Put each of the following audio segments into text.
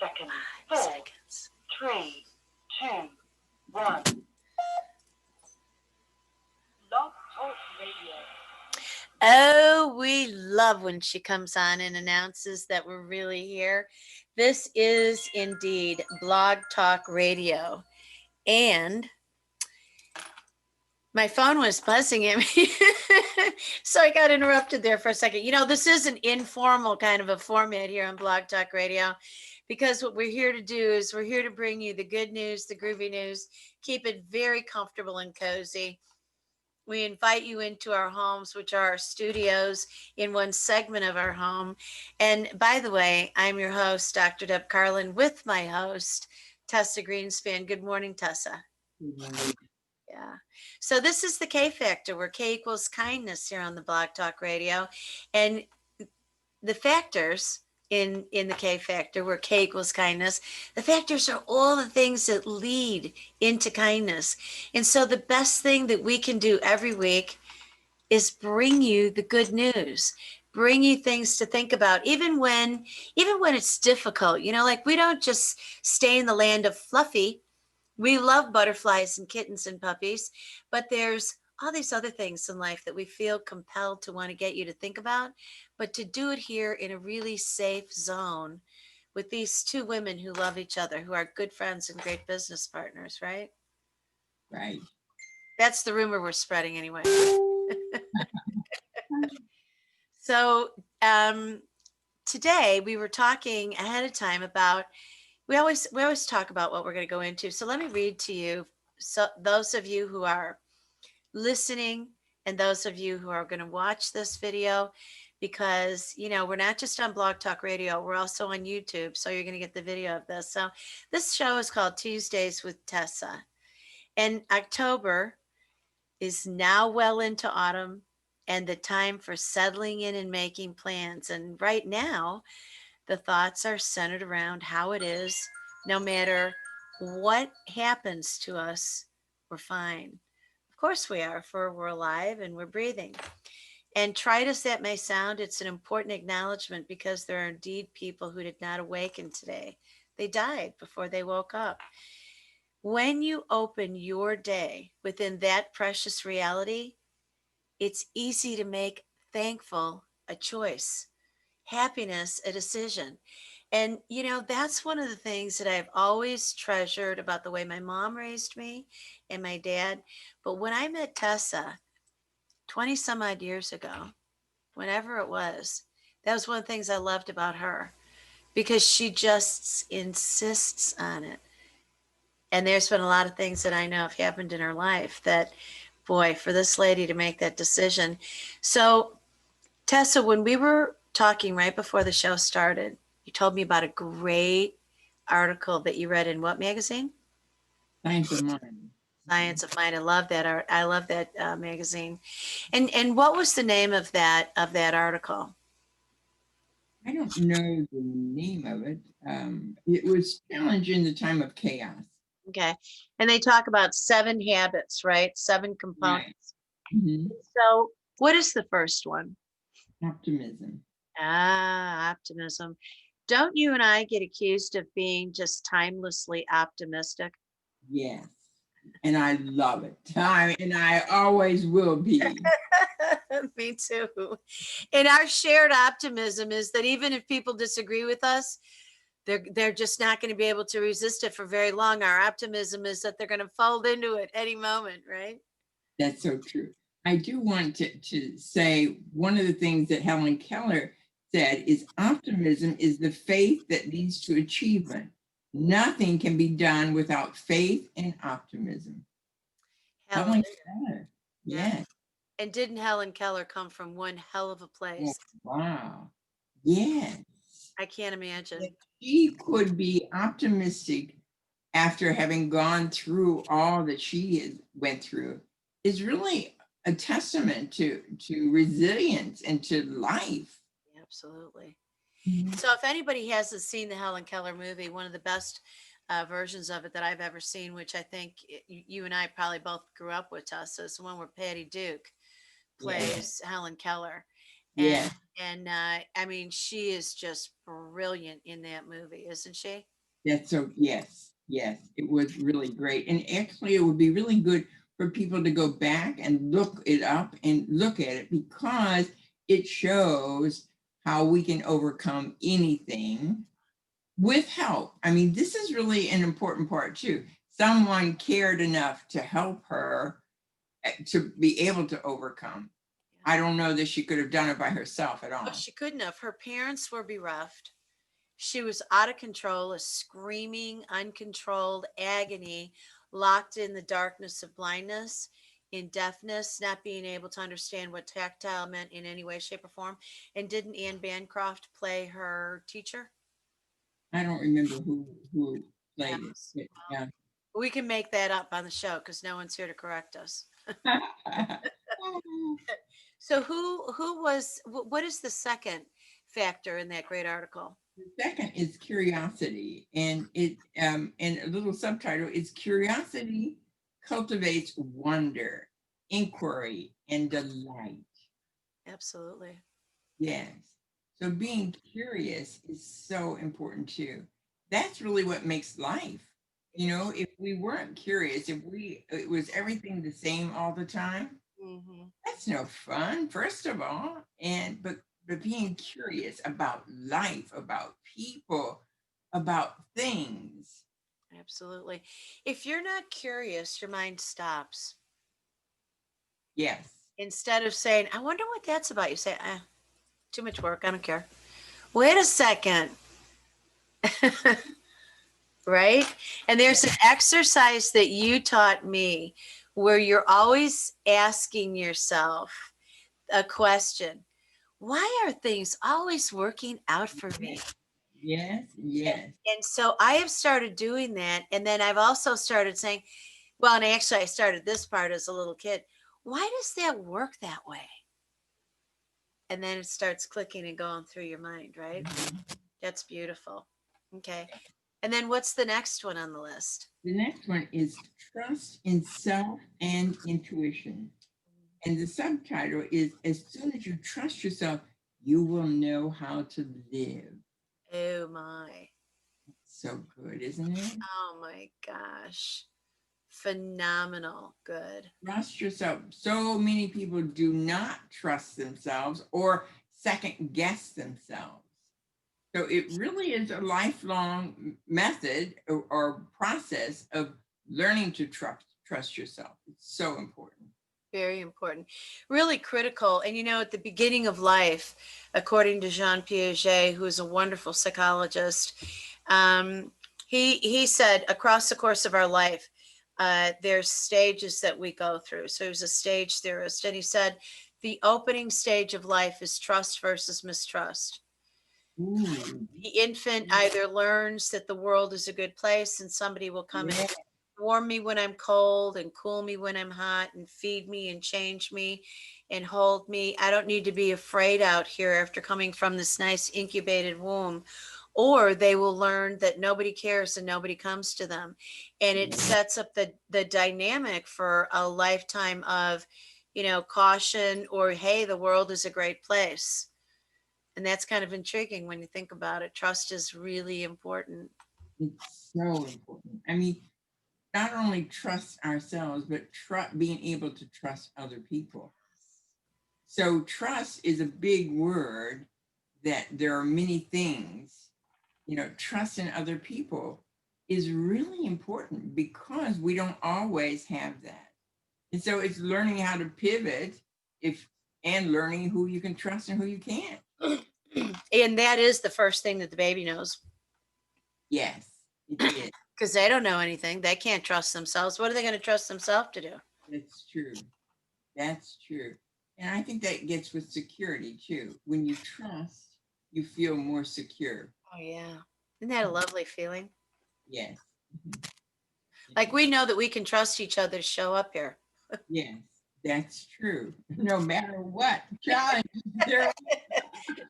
seconds. 4, 3, 2, 1. Love Talk Radio. Oh, we love when she comes on and announces that we're really here. This is indeed Blog Talk Radio. And my phone was buzzing at me. So I got interrupted there for a second. You know, this is an informal kind of a format here on Blog Talk Radio, because what we're here to do is we're here to bring you the good news, the groovy news, keep it very comfortable and cozy. We invite you into our homes, which are our studios in one segment of our home. And by the way, I'm your host, Dr. Deb Carlin, with my host, Tessa Greenspan. Good morning, Tessa. Good morning. Yeah. So this is the K Factor, where K equals kindness here on the Blog Talk Radio. And the factors in the K Factor, where K equals kindness, the factors are all the things that lead into kindness. And so the best thing that we can do every week is bring you the good news, bring you things to think about, even when it's difficult. You know, like, we don't just stay in the land of fluffy. We love butterflies and kittens and puppies, but there's all these other things in life that we feel compelled to want to get you to think about, but to do it here in a really safe zone with these two women who love each other, who are good friends and great business partners, right? Right. That's the rumor we're spreading anyway. So today we were talking ahead of time about, we always talk about what we're going to go into. So let me read to you, so those of you who are listening and those of you who are going to watch this video, because, you know, we're not just on Blog Talk Radio, we're also on YouTube. So you're going to get the video of this. So this show is called Tuesdays with Tessa. And October is now well into autumn and the time for settling in and making plans. And right now, the thoughts are centered around how it is, no matter what happens to us, we're fine. Of course we are, for we're alive and we're breathing. And trite as that may sound, it's an important acknowledgement, because there are indeed people who did not awaken today. They died before they woke up. When you open your day within that precious reality, it's easy to make thankful a choice, happiness a decision. And, you know, that's one of the things that I've always treasured about the way my mom raised me and my dad. But when I met Tessa 20 some odd years ago, whenever it was, that was one of the things I loved about her, because she just insists on it. And there's been a lot of things that I know have happened in her life that, boy, for this lady to make that decision. So, Tessa, when we were talking right before the show started, you told me about a great article that you read in what magazine? Science of Mind. Science of Mind. I love that art. I love that magazine. And what was the name of that article? I don't know the name of it. It was Challenging the Time of Chaos. Okay. And they talk about 7 habits, right? 7 components. Right. Mm-hmm. So what is the first one? Optimism. Optimism. Don't you and I get accused of being just timelessly optimistic? Yes. And I love it. And I always will be. Me too. And our shared optimism is that even if people disagree with us, they're just not going to be able to resist it for very long. Our optimism is that they're going to fold into it any moment, right? That's so true. I do want to say one of the things that Helen Keller said is optimism is the faith that leads to achievement. Nothing can be done without faith and optimism. Helen Keller. Yes. And didn't Helen Keller come from one hell of a place? Oh, wow. Yes. I can't imagine. That she could be optimistic after having gone through all that she went through is really a testament to resilience and to life. Absolutely. Mm-hmm. So if anybody hasn't seen the Helen Keller movie, one of the best versions of it that I've ever seen, which I think you and I probably both grew up with, Tessa, is the one where Patty Duke plays Helen Keller. And, Yeah. and I mean, she is just brilliant in that movie, isn't she? That's so, yes, yes, it was really great. And actually, it would be really good for people to go back and look it up and look at it because it shows how we can overcome anything with help. I mean, this is really an important part too. Someone cared enough to help her to be able to overcome. I don't know that she could have done it by herself at all. Oh, she couldn't have. Her parents were bereft. She was out of control, a screaming, uncontrolled agony, locked in the darkness of blindness, in deafness, not being able to understand what tactile meant in any way, shape, or form. And didn't Anne Bancroft play her teacher? I don't remember who Yeah. played it, but yeah. We can make that up on the show because no one's here to correct us. So who was what is the second factor in that great article? The second is curiosity, and and a little subtitle is curiosity cultivates wonder, inquiry, and delight. Absolutely. Yes. So being curious is so important too. That's really what makes life. You know, if we weren't curious, if it was everything the same all the time, Mm-hmm. that's no fun, first of all. But being curious about life, about people, about things. Absolutely. If you're not curious, your mind stops. Yes. Instead of saying, I wonder what that's about, you say, too much work. I don't care. Wait a second. Right? And there's an exercise that you taught me where you're always asking yourself a question. Why are things always working out for me? Yes. Yes. And so I have started doing that. And then I've also started saying, well, and actually, I started this part as a little kid. Why does that work that way? And then it starts clicking and going through your mind, right? Mhm. That's beautiful. Okay. And then what's the next one on the list? The next one is trust in self and intuition. And the subtitle is as soon as you trust yourself, you will know how to live. Oh my. So good, isn't it? Oh my gosh. Phenomenal. Good. Trust yourself. So many people do not trust themselves or second guess themselves. So it really is a lifelong method or process of learning to trust yourself. It's so important. Very important. Really critical. And at the beginning of life, according to Jean Piaget, who is a wonderful psychologist, um, he said across the course of our life, there's stages that we go through. So he was a stage theorist, and he said the opening stage of life is trust versus mistrust. Ooh, The infant either learns that the world is a good place and somebody will come and yeah. warm me when I'm cold and cool me when I'm hot and feed me and change me and hold me. I don't need to be afraid out here after coming from this nice incubated womb. Or they will learn that nobody cares and nobody comes to them. And it sets up the dynamic for a lifetime of, caution or, hey, the world is a great place. And that's kind of intriguing when you think about it. Trust is really important. It's so important. I mean, not only trust ourselves, but being able to trust other people. So trust is a big word that there are many things, trust in other people is really important because we don't always have that. And so it's learning how to pivot if and learning who you can trust and who you can't. And that is the first thing that the baby knows Yes, it is. because they don't know anything. They can't trust themselves. What are they going to trust themselves to do? That's true. That's true. And I think that gets with security too. When you trust, you feel more secure. Oh, yeah. Isn't that a lovely feeling? Yes. Mhm. It Like is. we know that we can trust each other to show up here. Yes, that's true. No matter what challenge there.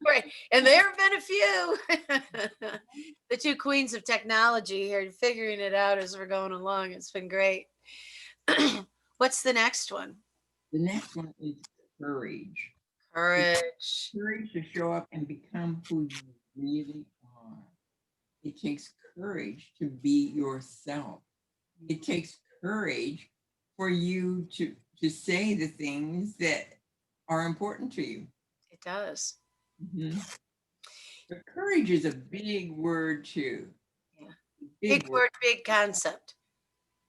Right. And there have been a few. The two queens of technology here figuring it out as we're going along. It's been great. What's the next one? The next one is courage. It's Courage. courage to show up and become who you really are. It takes courage to be yourself. It takes courage for you to say the things that are important to you. It does. Mhm. But courage is a big word too. Yeah. Big Big word. word, big concept.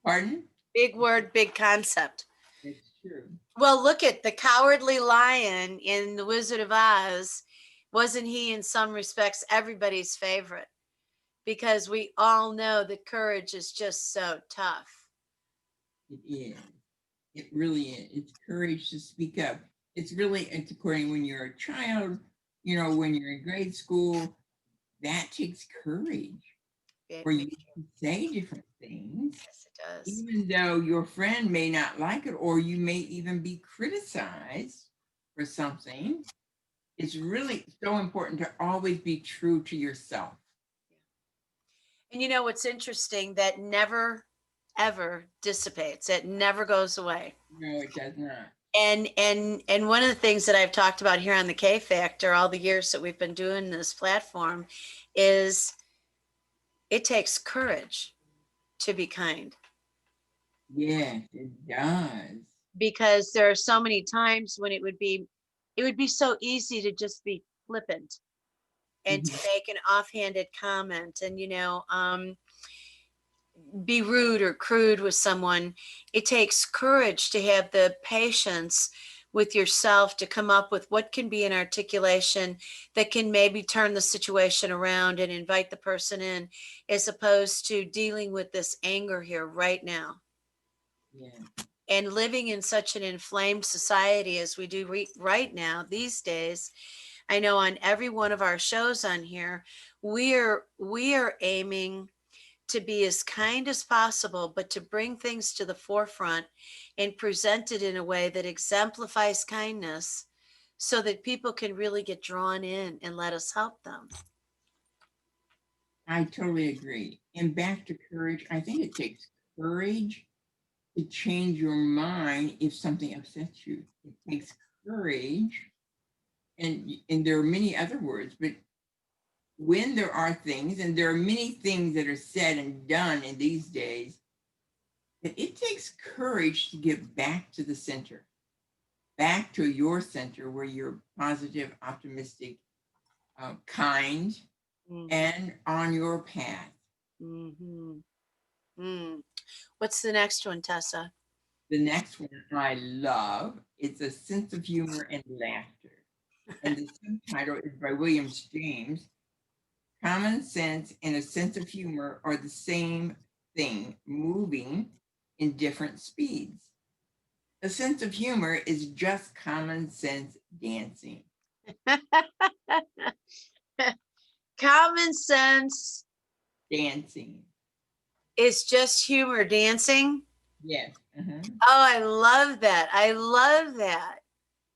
Pardon? Big word, big concept. It's true. Well, look at the cowardly lion in The Wizard of Oz. Wasn't he, in some respects, everybody's favorite? Because we all know that courage is just so tough. It is. It really is. It's courage to speak up. It's according when you're a child, when you're in grade school, that takes courage for you to say different things, Yes, it does. even though your friend may not like it, or you may even be criticized for something. It's really so important to always be true to yourself. And you know what's interesting? That never, ever dissipates. It never goes away. No, it does not. And one of the things that I've talked about here on the K Factor all the years that we've been doing this platform is it takes courage to be kind, Yes, it does. because there are so many times when it would be so easy to just be flippant and to Mhm. make an offhanded comment and be rude or crude with someone. It takes courage to have the patience with yourself to come up with what can be an articulation that can maybe turn the situation around and invite the person in, as opposed to dealing with this anger here right now. Yeah. And living in such an inflamed society as we do right now these days, I know on every one of our shows on here, we are aiming to be as kind as possible, but to bring things to the forefront and present it in a way that exemplifies kindness so that people can really get drawn in and let us help them. I totally agree. And back to courage, I think it takes courage to change your mind if something upsets you. It takes courage, and there are many other words, but when there are things, and there are many things that are said and done in these days, that it takes courage to get back to the center, back to your center where you're positive, optimistic, kind, and on your path. Mm-hmm. Mm. What's the next one, Tessa? The next one I love is a sense of humor and laughter. And the subtitle is by William James. Common sense and a sense of humor are the same thing, moving in different speeds. A sense of humor is just common sense dancing. Common sense Dancing. is just humor dancing. Yes. Oh, I love that. I love that.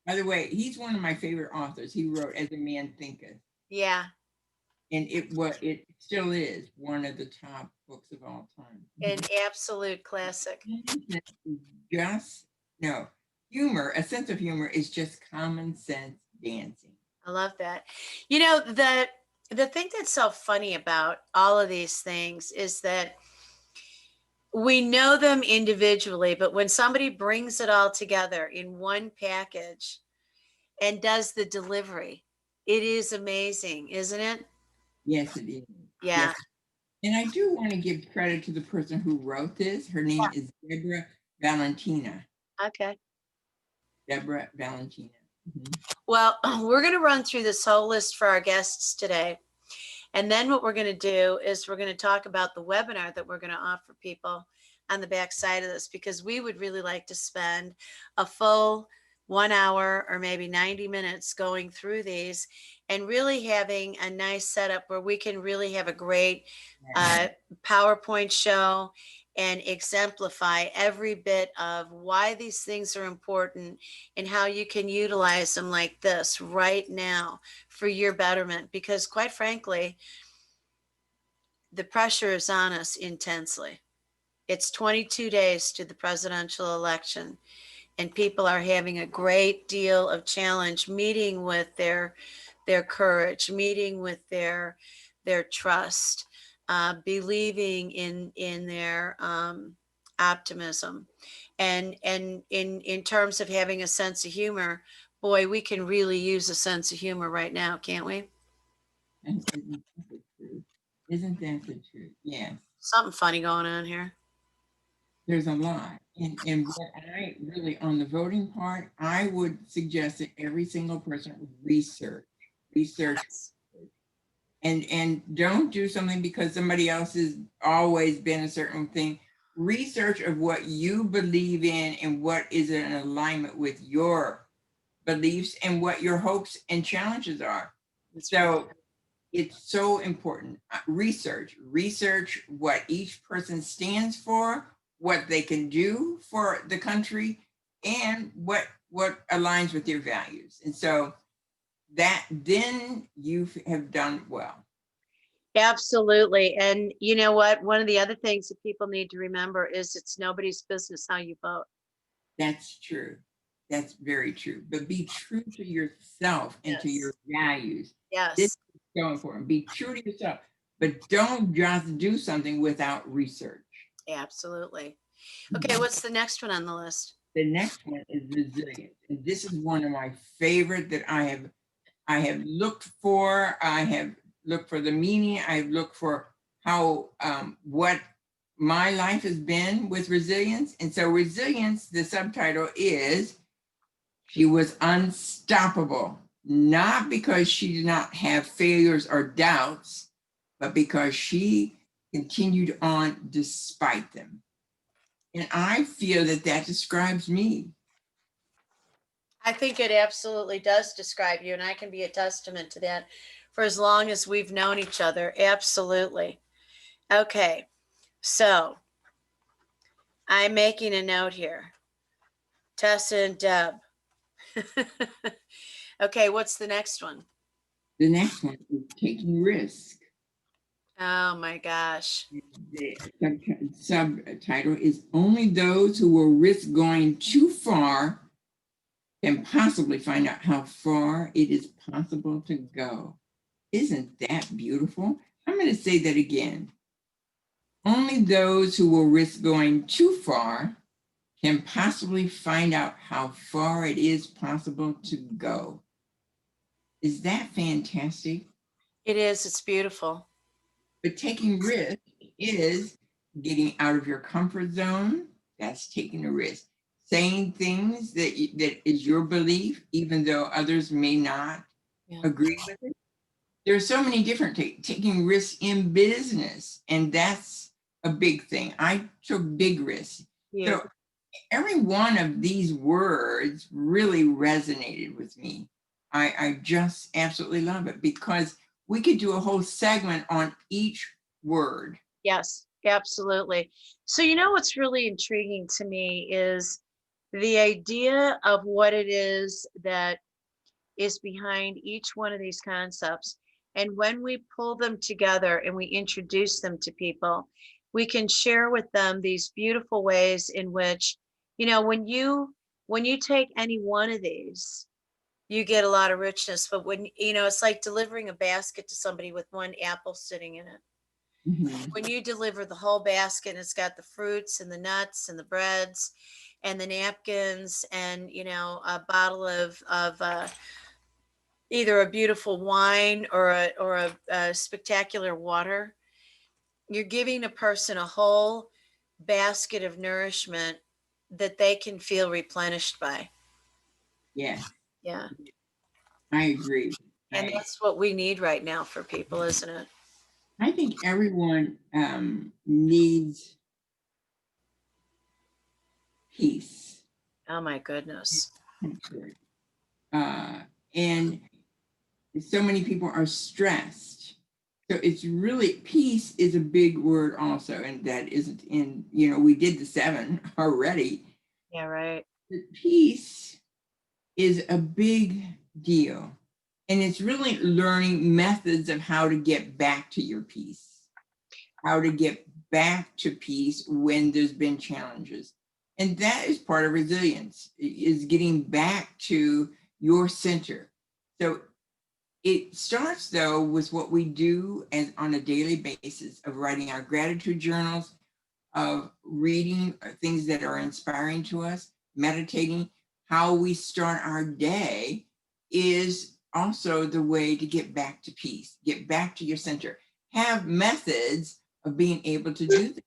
By the way, he's one of my favorite authors. He wrote As a Man Thinketh. Yeah. And it still is one of the top books of all time. An absolute classic. Common sense is just no humor. A sense of humor is just common sense dancing. I love that. You know, the thing that's so funny about all of these things is that we know them individually, but when somebody brings it all together in one package and does the delivery, it is amazing, isn't it? Yes, it is. Yeah. Yes, and I do want to give credit to the person who wrote this. Her name is Deborah Valentina. Okay. Deborah Valentina. Mhm. Well, we're going to run through this whole list for our guests today. And then what we're going to do is we're going to talk about the webinar that we're going to offer people on the back side of this, because we would really like to spend a full 1 hour or maybe 90 minutes going through these and really having a nice setup where we can really have a great PowerPoint show and exemplify every bit of why these things are important and how you can utilize them like this right now for your betterment. Because quite frankly, the pressure is on us intensely. It's 22 days to the presidential election, and people are having a great deal of challenge meeting with their courage, meeting with their trust, believing in their optimism, and in terms of having a sense of humor. Boy, we can really use a sense of humor right now, can't we? And isn't that the truth? Isn't that the truth? Yes. Something funny going on here. There's a lot. And what I really, on the voting part, I would suggest that every single person research, and don't do something because somebody else has always been a certain thing. Research of what you believe in and what is in alignment with your beliefs and what your hopes and challenges are. That's So right. it's so important. Research what each person stands for, what they can do for the country, and what aligns with your values. And so that then you have done well. Absolutely. And you know what? One of the other things that people need to remember is it's nobody's business how you vote. That's true. That's very true. But be true to yourself and to your values. This Yes, is so important. Be true to yourself, but don't just do something without research. absolutely. Okay, what's the next one on the list? The next one is resilience. And this is one of my favorite that I have looked for. I have looked for the meaning. I've looked for how what my life has been with resilience. And so resilience, the subtitle is she was unstoppable, not because she did not have failures or doubts, but because she continued on despite them. And I feel that that describes me. I think it absolutely does describe you, and I can be a testament to that for as long as we've known each other. Absolutely. Okay, so I'm making a note here. Tessa and Deb. Okay, what's the next one? The next one is taking risk. Oh my gosh. The subtitle is only those who will risk going too far can possibly find out how far it is possible to go. Isn't that beautiful? I'm going to say that again. Only those who will risk going too far can possibly find out how far it is possible to go. Is that fantastic? It is, it's beautiful. But taking risk is getting out of your comfort zone. That's taking a risk. Saying things that is your belief, even though others may not agree with it. There are so many different taking risks in business, and that's a big thing. I took big risks. Yeah. So every one of these words really resonated with me. I just absolutely love it because we could do a whole segment on each word. Yes, absolutely. So, you know, what's really intriguing to me is the idea of what it is that is behind each one of these concepts. And when we pull them together and we introduce them to people, we can share with them these beautiful ways in which, you know, when you take any one of these, you get a lot of richness. But when, you know, it's like delivering a basket to somebody with one apple sitting in it. Mhm. When you deliver the whole basket, and it's got the fruits and the nuts and the breads and the napkins and, you know, a bottle of either a beautiful wine or a spectacular water, you're giving a person a whole basket of nourishment that they can feel replenished by. Yes, Yeah. I agree. And that's what we need right now for people, isn't it? I think everyone needs peace. Oh my goodness. And so many people are stressed. So it's really, peace is a big word also, and that isn't in, you know, we did the 7 already. Yeah, right. But peace is a big deal. And it's really learning methods of how to get back to your peace, how to get back to peace when there's been challenges. And that is part of resilience, is getting back to your center. So It starts though with what we do as on a daily basis of writing our gratitude journals, of reading things that are inspiring to us, meditating. How we start our day is also the way to get back to peace, get back to your center, have methods of being able to do that.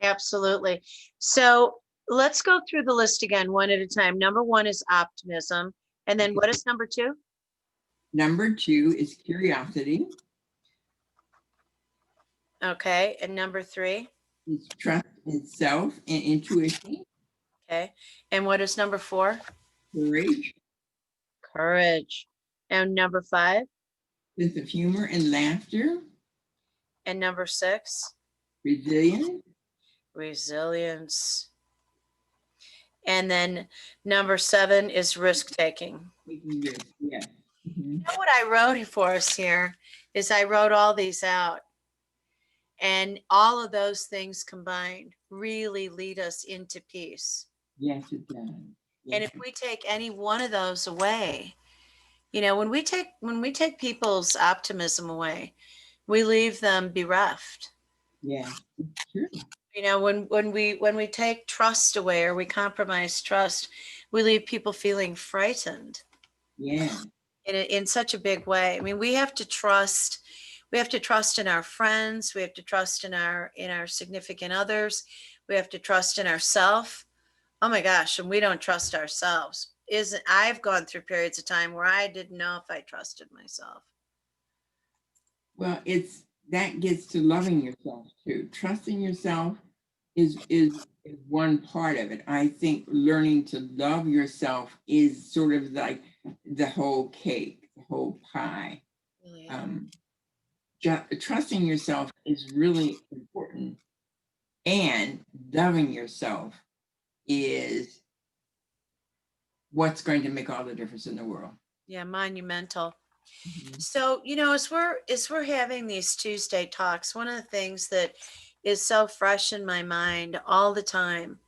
Absolutely. So let's go through the list again, one at a time. Number one is optimism. And then what is number two? Number two is curiosity, Okay. And number three? is trust in self and intuition, Okay. And what is number four? courage, Courage. And number five? sense of humor and laughter, And number six? resilience. Resilience. And then number seven is risk taking. Taking risks, yes. Mhm. You know what I wrote for us here is I wrote all these out. And all of those things combined really lead us into peace. Yes, it does. And Yes, if we take any one of those away, you know, when we take people's optimism away, we leave them bereft. yeah, it's true. You know, when we take trust away or we compromise trust, we leave people feeling frightened Yeah, in such a big way. I mean, we have to trust in our friends, we have to trust in our significant others, we have to trust in ourselves. Oh my gosh, and we don't trust ourselves. I've gone through periods of time where I didn't know if I trusted myself. well, it's that gets to loving yourself too. Trusting yourself is one part of it. I think learning to love yourself is sort of like the whole cake, the whole pie. Really is. Trusting yourself is really important, and loving yourself is what's going to make all the difference in the world. Yeah, monumental. Mhm. So, you know, as we're having these Tuesday talks, one of the things that is so fresh in my mind all the time,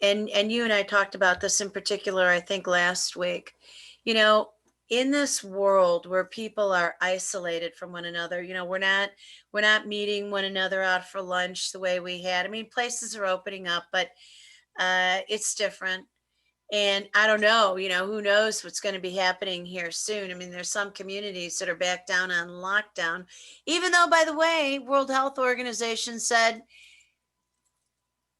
and you and I talked about this in particular, I think last week, you know, in this world where people are isolated from one another, you know, we're not meeting one another out for lunch the way we had. I mean, places are opening up, but it's different. And I don't know, you know, who knows what's going to be happening here soon. I mean, there's some communities that are back down on lockdown, even though, by the way, World Health Organization said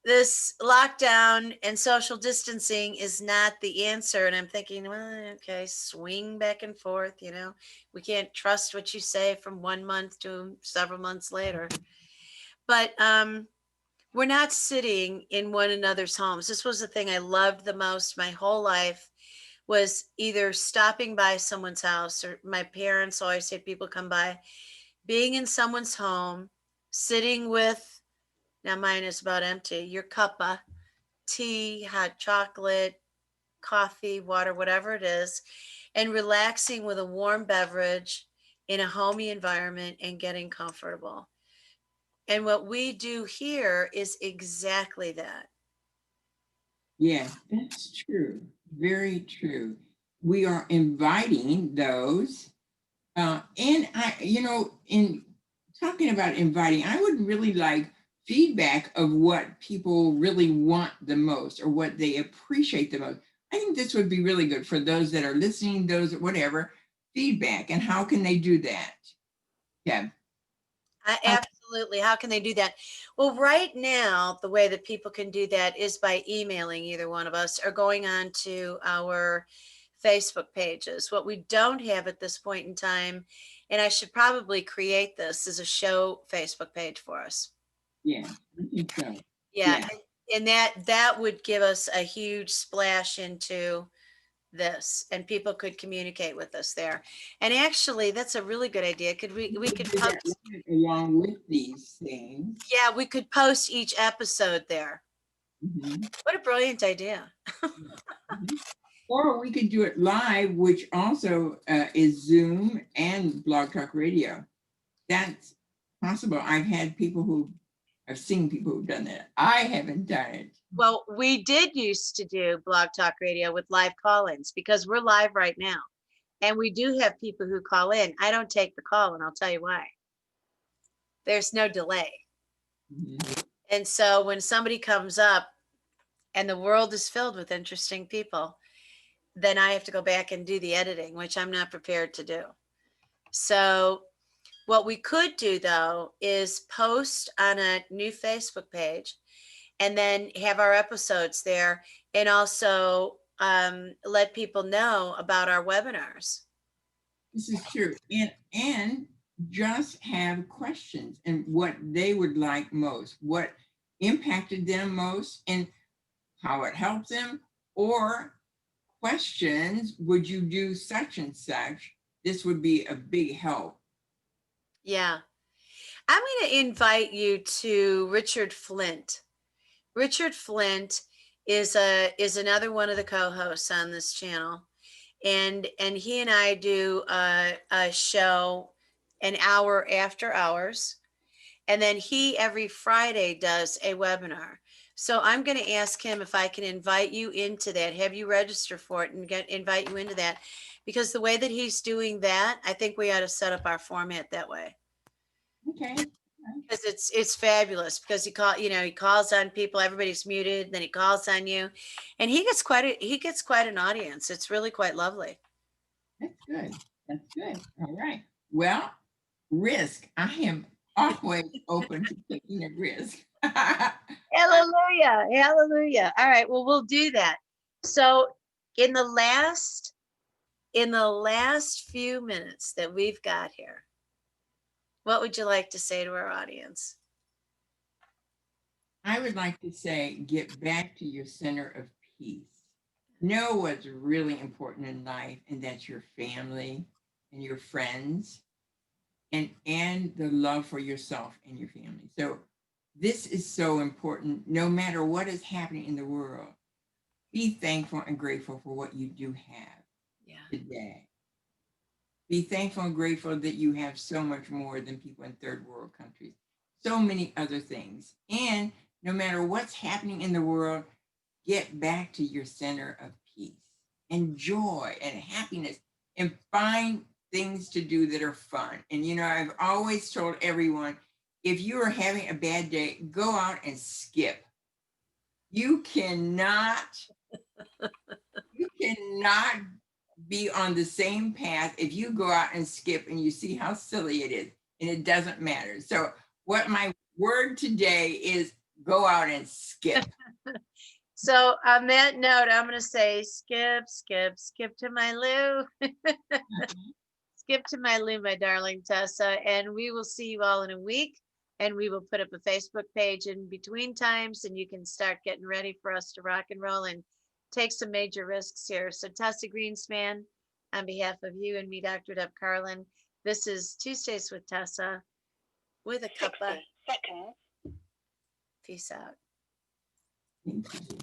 this lockdown and social distancing is not the answer. And I'm thinking, well, okay, swing back and forth, you know, we can't trust what you say from 1 month to several months later. But we're not sitting in one another's homes. This was the thing I loved the most my whole life, was either stopping by someone's house, or my parents always say people come by, being in someone's home, sitting with, now mine is about empty, your cup of tea, hot chocolate, coffee, water, whatever it is, and relaxing with a warm beverage in a homey environment and getting comfortable. And what we do here is exactly that. Yeah, that's true. Very true. We are inviting those. And in talking about inviting, I would really like feedback of what people really want the most or what they appreciate the most. I think this would be really good for those that are listening, those whatever, feedback. And how can they do that? Yeah. Absolutely. How can they do that? Well, right now, the way that people can do that is by emailing either one of us or going on to our Facebook pages. What we don't have at this point in time, and I should probably create this, is a show Facebook page for us. Yeah, I think so. Yeah. Yeah. And that would give us a huge splash into this, and people could communicate with us there. And actually, that's a really good idea. We could Do that post, along with these things. yeah, we could post each episode there. Mhm. What a brilliant idea. Mhm. Or we could do it live, which also is Zoom and Blog Talk Radio. That's possible. I've seen people who've done that. I haven't done it. Well, we did used to do Blog Talk Radio with live call-ins because we're live right now. And we do have people who call in. I don't take the call, and I'll tell you why. There's no delay. Mhm. And so when somebody comes up and the world is filled with interesting people, then I have to go back and do the editing, which I'm not prepared to do. So what we could do though is post on a new Facebook page and then have our episodes there, and also let people know about our webinars. This is true. And just have questions and what they would like most, what impacted them most, and how it helped them, or questions, would you do such and such? This would be a big help. Yeah. I'm going to invite you to Richard Flint. Richard Flint is another one of the co-hosts on this channel, and he and I do a show an hour after hours, and then he every Friday does a webinar. So I'm going to ask him if I can invite you into that, have you register for it, and invite you into that, because the way that he's doing that, I think we ought to set up our format that way. Okay. Because it's fabulous, because he calls on people, everybody's muted, then he calls on you, and he gets quite an audience. It's really quite lovely. That's good. That's good. All right. Well, risk. I am always open to taking a risk. Hallelujah. Hallelujah. All right. Well, we'll do that. So in the last few minutes that we've got here, what would you like to say to our audience? I would like to say, get back to your center of peace. Know what's really important in life, and that's your family and your friends, and the love for yourself and your family. So this is so important. No matter what is happening in the world, be thankful and grateful for what you do have Yeah. today. Be thankful and grateful that you have so much more than people in third world countries. So many other things. And no matter what's happening in the world, get back to your center of peace and joy and happiness, and find things to do that are fun. And I've always told everyone, if you are having a bad day, go out and skip. You cannot be on the same path if you go out and skip and you see how silly it is, and it doesn't matter. So what my word today is, go out and skip. So on that note, I'm going to say skip, skip, skip to my loo. Skip to my loo, my darling Tessa. And we will see you all in a week. And we will put up a Facebook page in between times, and you can start getting ready for us to rock and roll and take some major risks here. So Tessa Greenspan, on behalf of you and me, Dr. Deb Carlin, this is Tuesdays with Tessa with a cuppa. 60 seconds. Peace out. Thank you.